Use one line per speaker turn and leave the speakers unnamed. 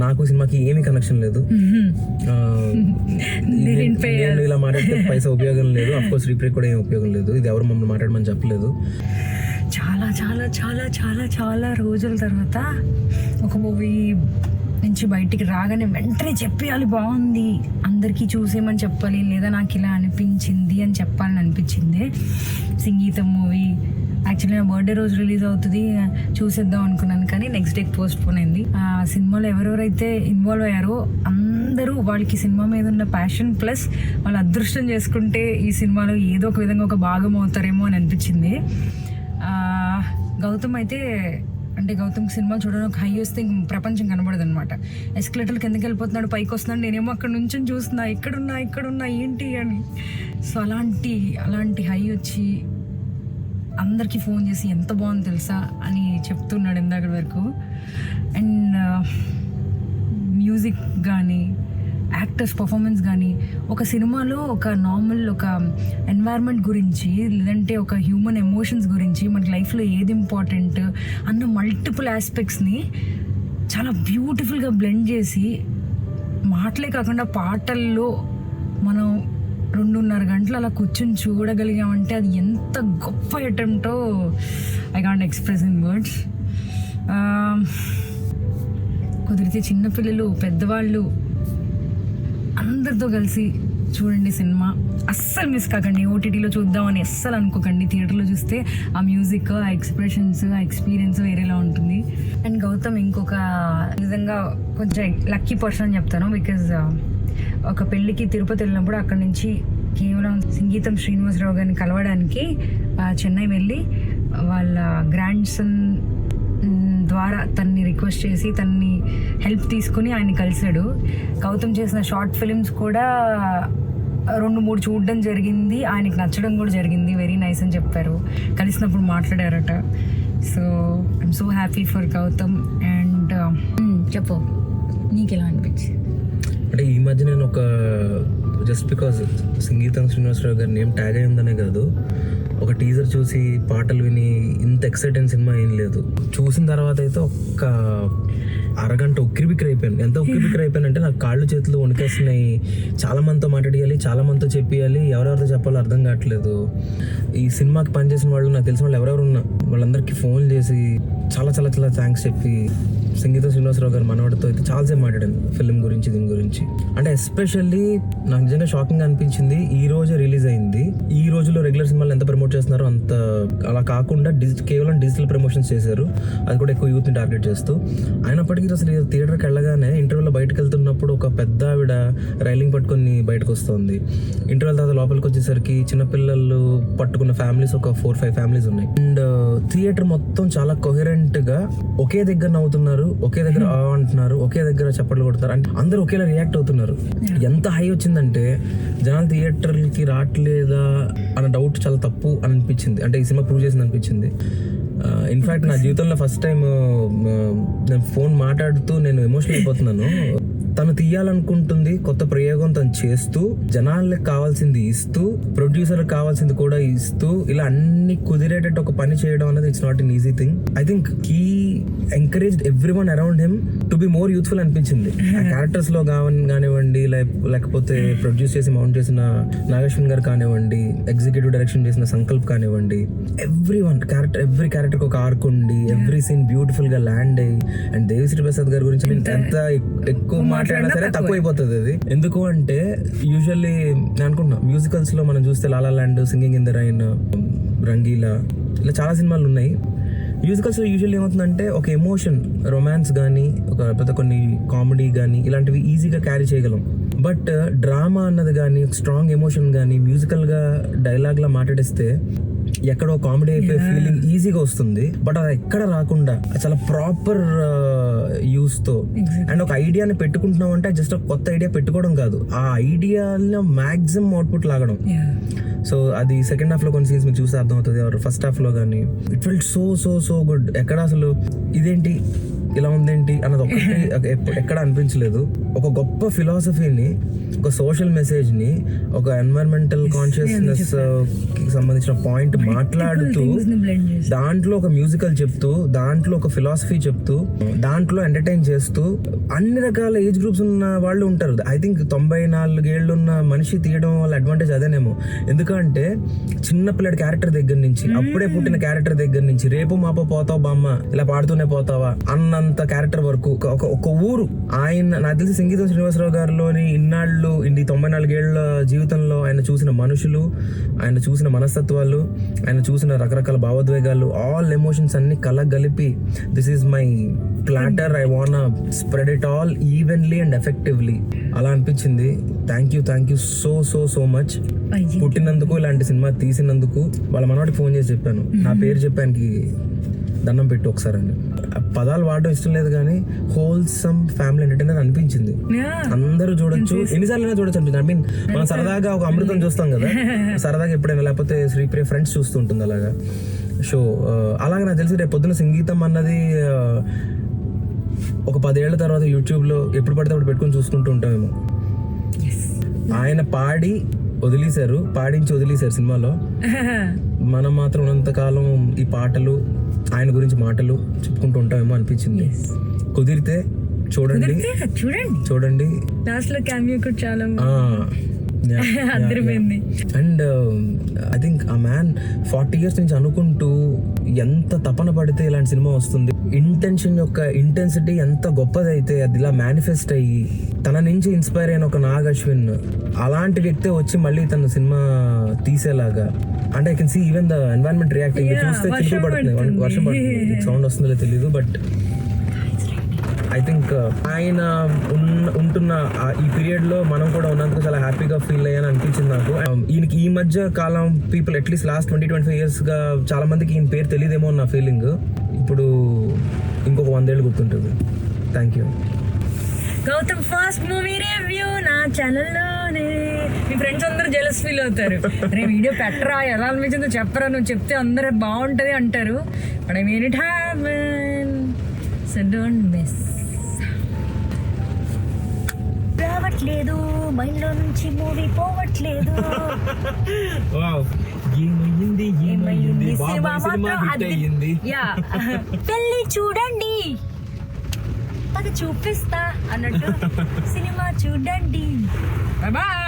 నాకు సినిమాకి ఏమీ కనెక్షన్ లేదు. నేను ఇలా మాట్లాడితే పైసా ఉపయోగం లేదు, అఫ్కోర్స్ రీప్రే కూడా ఏం ఉపయోగం లేదు. ఇది ఎవరు మమ్మల్ని మాట్లాడమని చెప్పలేదు.
చాలా చాలా చాలా చాలా చాలా రోజుల తర్వాత ఒక మూవీ నుంచి బయటికి రాగానే వెంటనే చెప్పేయాలి, బాగుంది అందరికీ చూసేమని చెప్పాలి, లేదా నాకు ఇలా అనిపించింది అని చెప్పాలని అనిపించింది. సంగీతం మూవీ యాక్చువల్లీ నా బర్త్డే రోజు రిలీజ్ అవుతుంది, చూసేద్దాం అనుకున్నాను, కానీ నెక్స్ట్ డేకి పోస్ట్ పోన్ అయింది. ఆ సినిమాలో ఎవరెవరైతే ఇన్వాల్వ్ అయ్యారో అందరూ వాళ్ళకి సినిమా మీద ఉన్న ప్యాషన్ ప్లస్ వాళ్ళు అదృష్టం చేసుకుంటే ఈ సినిమాలో ఏదో ఒక విధంగా ఒక భాగం అవుతారేమో అని అనిపించింది. గౌతమ్ అయితే అంటే గౌతమ్ సినిమా చూడడం ఒక హై వస్తే ప్రపంచం కనబడదు అనమాట. ఎస్కలేటర్లు కిందకి వెళ్ళిపోతున్నాడు, పైకి వస్తున్నాడు, నేనేమో అక్కడ నుంచి చూస్తున్నా ఇక్కడున్నా ఏంటి అని. సో అలాంటి హై వచ్చి అందరికీ ఫోన్ చేసి ఎంత బాగుంది తెలుసా అని చెప్తున్నాడు ఇందాక వరకు. అండ్ మ్యూజిక్ కానీ యాక్టర్స్ పర్ఫార్మెన్స్ కానీ ఒక సినిమాలో ఒక నార్మల్ ఒక ఎన్వైర్న్మెంట్ గురించి లేదంటే ఒక హ్యూమన్ ఎమోషన్స్ గురించి మనకి లైఫ్లో ఏది ఇంపార్టెంట్ అన్న మల్టిపుల్ ఆస్పెక్ట్స్ని చాలా బ్యూటిఫుల్గా బ్లెండ్ చేసి మాటలే కాకుండా పాటల్లో మనం 2.5 గంటలు అలా కూర్చొని చూడగలిగామంటే అది ఎంత గొప్ప అటెంప్టో I can't express in words. కుదిరితే చిన్నపిల్లలు పెద్దవాళ్ళు అందరితో కలిసి చూడండి సినిమా, అస్సలు మిస్ కాకండి. ఓటీటీలో చూద్దామని అస్సలు అనుకోకండి, థియేటర్లో చూస్తే ఆ మ్యూజిక్, ఆ ఎక్స్ప్రెషన్స్, ఆ ఎక్స్పీరియన్స్ వేరేలా ఉంటుంది. అండ్ గౌతమ్ ఇంకొక నిజంగా కొంచెం లక్కీ పర్సన్ అని చెప్తాను, బికాజ్ ఒక పెళ్ళికి తిరుపతి వెళ్ళినప్పుడు అక్కడ నుంచి కేవలం సంగీతం శ్రీనివాసరావు గారిని కలవడానికి చెన్నై వెళ్ళి వాళ్ళ గ్రాండ్ సన్ ద్వారా తన్ని రిక్వెస్ట్ చేసి తన్ని హెల్ప్ తీసుకుని ఆయన కలిశాడు. గౌతమ్ చేసిన షార్ట్ ఫిలిమ్స్ కూడా 2-3 చూడడం జరిగింది, ఆయనకి నచ్చడం కూడా జరిగింది, వెరీ నైస్ అని చెప్పారు. కలిసినప్పుడు మాట్లాడారట. So I'm so happy for Gautam. And చెప్పు నీకు ఎలా అనిపించింది?
అంటే ఈ మధ్య నేను ఒక జస్ట్ బికాజ్ సంగీతం శ్రీనివాసరావు గారి నేమ్ ట్యాగ్ అయి ఉందనే కాదు, ఒక టీజర్ చూసి పాటలు విని ఇంత ఎక్సైటింగ్ సినిమా ఏం లేదు. చూసిన తర్వాత అయితే ఒక్క అరగంట ఉక్కిరిబిక్కిరి అయిపోయాను. ఎంత ఉక్కిరిబిక్కిరి అయిపోయానంటే నాకు కాళ్ళు చేతులు వణికేస్తున్నాయి. చాలా మందితో మాట్లాడియాలి, చాలా మందితో చెప్పియాలి, ఎవరెవరితో చెప్పాలో అర్థం కావట్లేదు. ఈ సినిమాకి పనిచేసిన వాళ్ళు, నాకు తెలిసిన వాళ్ళు ఎవరెవరు ఉన్నా వాళ్ళందరికీ ఫోన్ చేసి చాలా చాలా చాలా థ్యాంక్స్ చెప్పి సంగీతం శ్రీనివాసరావు గారు మనవాడితో అయితే చాలాసేపు మాట్లాడాను ఫిల్మ్ గురించి, దీని గురించి. అంటే ఎస్పెషల్లీ నాకు నిజంగా షాకింగ్ అనిపించింది, ఈ రోజే రిలీజ్ అయింది. ఈ రోజుల్లో రెగ్యులర్ సినిమాలు ఎంత ప్రమోట్ చేస్తున్నారో అంత అలా కాకుండా కేవలం డిజిటల్ ప్రమోషన్స్ చేశారు, అది కూడా ఎక్కువ యూత్ని టార్గెట్ చేస్తూ. అయినప్పటికీ అసలు థియేటర్కి వెళ్ళగానే ఇంటర్వెల్లో బయటకు వెళ్తున్నప్పుడు ఒక పెద్ద ఆవిడ రైలింగ్ పట్టుకొని బయటకు వస్తుంది. ఇంటర్వెల్ తర్వాత లోపలికి వచ్చేసరికి చిన్నపిల్లలు పట్టుకున్న ఫ్యామిలీస్ ఒక 4-5 ఫ్యామిలీస్ ఉన్నాయి. అండ్ థియేటర్ మొత్తం చాలా కొహెరెంట్గా ఒకే దగ్గర నవ్వుతున్నారు, ఒకే దగ్గర అంటున్నారు, ఒకే దగ్గర చప్పట్లు కొడతారు, అంటే అందరూ ఒకేలా రియాక్ట్ అవుతున్నారు. ఎంత హై వచ్చిందంటే జనాలు థియేటర్కి రావట్లేదా అన్న డౌట్ చాలా తప్పు అని అనిపించింది. అంటే ఈ సినిమా ప్రూవ్ చేసింది అనిపించింది. ఇన్ఫ్యాక్ట్ నా జీవితంలో ఫస్ట్ టైం నేను ఫోన్ మాట్లాడుతూ నేను ఎమోషనల్ అయిపోతున్నాను. తను తీయాలనుకుంటుంది కొత్త ప్రయోగం తను చేస్తూ, జనాలకు కావాల్సింది ఇస్తూ, ప్రొడ్యూసర్కి కావాల్సింది కూడా ఇస్తూ, ఇలా అన్ని కుదిరేటట్టు ఒక పని చేయడం అనేది it's not an easy thing. I think he encouraged everyone around him to be more youthful అనిపించింది. ఆ క్యారెక్టర్స్ లో కానివ్వండి, లేకపోతే ప్రొడ్యూస్ చేసి మౌంట్ చేసిన నాగేశ్వన్ గారు కానివ్వండి, ఎగ్జిక్యూటివ్ డైరెక్షన్ చేసిన సంకల్ప్ కానివ్వండి, ఎవ్రీ క్యారెక్టర్ ఒక ఆర్క్ ఉండి, ఎవ్రీ సీన్ బ్యూటిఫుల్ గా ల్యాండ్ అయ్యి. అండ్ దేవిశ్రీ ప్రసాద్ గారి గురించి ఎంత ఎక్కువ మాట్లాడినా సరే తక్కువ అయిపోతుంది అది. ఎందుకు అంటే యూజువల్లీ నేను అనుకుంటున్నా మ్యూజికల్స్ లో మనం చూస్తే La La Land, Singing in the Rain, Rangeela, ఇలా చాలా సినిమాలు ఉన్నాయి. మ్యూజికల్స్లో యూజువల్లీ ఏమవుతుందంటే ఒక ఎమోషన్, రొమాన్స్ కానీ, లేకపోతే కొన్ని కామెడీ కానీ ఇలాంటివి ఈజీగా క్యారీ చేయగలం. బట్ డ్రామా అన్నది కానీ, స్ట్రాంగ్ ఎమోషన్ కానీ మ్యూజికల్గా డైలాగ్లా మాట్లాడిస్తే ఎక్కడో కామెడీ అయిపోయే ఫీలింగ్ ఈజీగా వస్తుంది. బట్ అది ఎక్కడ రాకుండా చాలా ప్రాపర్ యూస్తో అండ్ ఒక ఐడియాని పెట్టుకుంటున్నాం అంటే జస్ట్ ఒక కొత్త ఐడియా పెట్టుకోవడం కాదు, ఆ ఐడియాలో మ్యాక్సిమం అవుట్పుట్ లాగడం. సో అది సెకండ్ హాఫ్ లో కొన్ని సీన్స్ మీకు చూస్తే అర్థం అవుతుంది, ఫస్ట్ హాఫ్ లో కానీ it felt so so so good. ఎక్కడ అసలు ఇదేంటి ఇలా ఉందేంటి అన్నది ఒక్కటి ఎక్కడ అనిపించలేదు. ఒక గొప్ప ఫిలాసఫీని, ఒక సోషల్ మెసేజ్ ని, ఒక ఎన్వైరన్మెంటల్ కాన్షియస్నెస్ కి సంబంధించిన పాయింట్ మాట్లాడుతూ, దాంట్లో ఒక మ్యూజికల్ చెప్తూ, దాంట్లో ఒక ఫిలాసఫీ చెప్తూ, దాంట్లో ఎంటర్టైన్ చేస్తూ, అన్ని రకాల ఏజ్ గ్రూప్స్ ఉన్న వాళ్ళు ఉంటారు. ఐ థింక్ 94 ఏళ్ళు ఉన్న మనిషి తీయడం వల్ల అడ్వాంటేజ్ అదేనేమో. ఎందుకంటే చిన్న పిల్లడి క్యారెక్టర్ దగ్గర నుంచి, అప్పుడే పుట్టిన క్యారెక్టర్ దగ్గర నుంచి, రేపు మాపో పోతావు బామ్మ ఇలా పాడుతూనే పోతావా అన్నంత క్యారెక్టర్ వరకు ఒక ఊరు. ఆయన నాకు తెలిసి సంగీతం శ్రీనివాసరావు గారిలోని ఇన్నాళ్ళు ఈ 94 ఏళ్ల జీవితంలో ఆయన చూసిన మనుషులు, ఆయన చూసిన మనస్తత్వాలు, ఆయన చూసిన రకరకాల భావోద్వేగాలు, ఆల్ ఎమోషన్స్ అన్ని కలగలిపి this is my platter, I want spread it all evenly and effectively అలా అనిపించింది. Thank you so much. పుట్టినందుకు, ఇలాంటి సినిమా తీసినందుకు. వాళ్ళ మనవాడికి ఫోన్ చేసి చెప్పాను, నా పేరు చెప్పానికి దండం పెట్టు ఒకసారి అని. పదాలు వాడడం ఇష్టం లేదు కానీ హోల్సమ్ ఫ్యామిలీ ఎంటర్టైనర్ అనిపించింది. అందరూ చూడొచ్చు, ఎన్నిసార్లు చూడొచ్చు అనిపించింది. ఐ మీన్ మనం సరదాగా ఒక అమృతం చూస్తాం కదా, సరదాగా ఎప్పుడైనా, లేకపోతే శ్రీప్రియ ఫ్రెండ్స్ చూస్తుంటుంది అలాగా షో. అలాగే నాకు తెలిసి రేపు పొద్దున సంగీతం అన్నది ఒక 10 ఏళ్ల తర్వాత యూట్యూబ్లో ఎప్పుడు పడితే అప్పుడు పెట్టుకొని చూసుకుంటూ ఉంటామేమో. ఆయన పాడించి వదిలేశారు సినిమాలో. మనం మాత్రం ఉన్నంతకాలం ఈ పాటలు, ఆయన గురించి మాటలు చెప్పుకుంటూ ఉంటామేమో అనిపించింది. కుదిరితే చూడండి.
లాస్ట్ లో క్యామియో కూడా చాలా అదిరిపోయింది.
అండ్ ఐ థింక్ ఆ మ్యాన్ 40 years నుంచి అనుకుంటూ ఎంత తపన పడితే ఇలాంటి సినిమా వస్తుంది. ఇంటెన్షన్ యొక్క ఇంటెన్సిటీ ఎంత గొప్పదైతే అది ఇలా మేనిఫెస్ట్ అయ్యి తన నుంచి ఇన్స్పైర్ అయిన ఒక నాగ్ అశ్విన్ అలాంటి వ్యక్తే వచ్చి మళ్ళీ తన సినిమా తీసేలాగా. అంటే I can see even the environment reacting. చూస్తే చినుకులు పడుతుంది, వర్షం పడుతుంది, సౌండ్ వస్తుందో తెలీదు. బట్ ఐ థింక్ ఆయన ఉంటున్న ఈ పీరియడ్ లో మనం కూడా ఉన్నందుకు చాలా హ్యాపీగా ఫీల్ అయ్యాను అనిపించింది నాకు. ఈయనకి ఈ మధ్య కాలం పీపుల్ అట్లీస్ట్ లాస్ట్ 20-25 years గా చాలా మందికి ఈయన పేరు తెలియదేమో నా ఫీలింగ్. ఇప్పుడు ఇంకొక 100 ఏళ్ళు గుర్తుంటుంది. Thank you.
Gautam first movie review నా ఛానల్లోనే. మీ ఫ్రెండ్స్ అందరూ జెలస్ ఫీల్ అవుతారు, రే వీడియో పెట్టరా, ఎలా అనిపించిందో చెప్పరా, నువ్వు చెప్తే అందరూ బాగుంటుంది అంటారు. But I mean it happen, so don't miss. రావట్లేదు మైండ్ లో నుంచి మూవీ పోవట్లేదు. పెళ్ళి చూడండి, అది చూపిస్తా అన్నట్టు సినిమా చూడండి. బాయ్.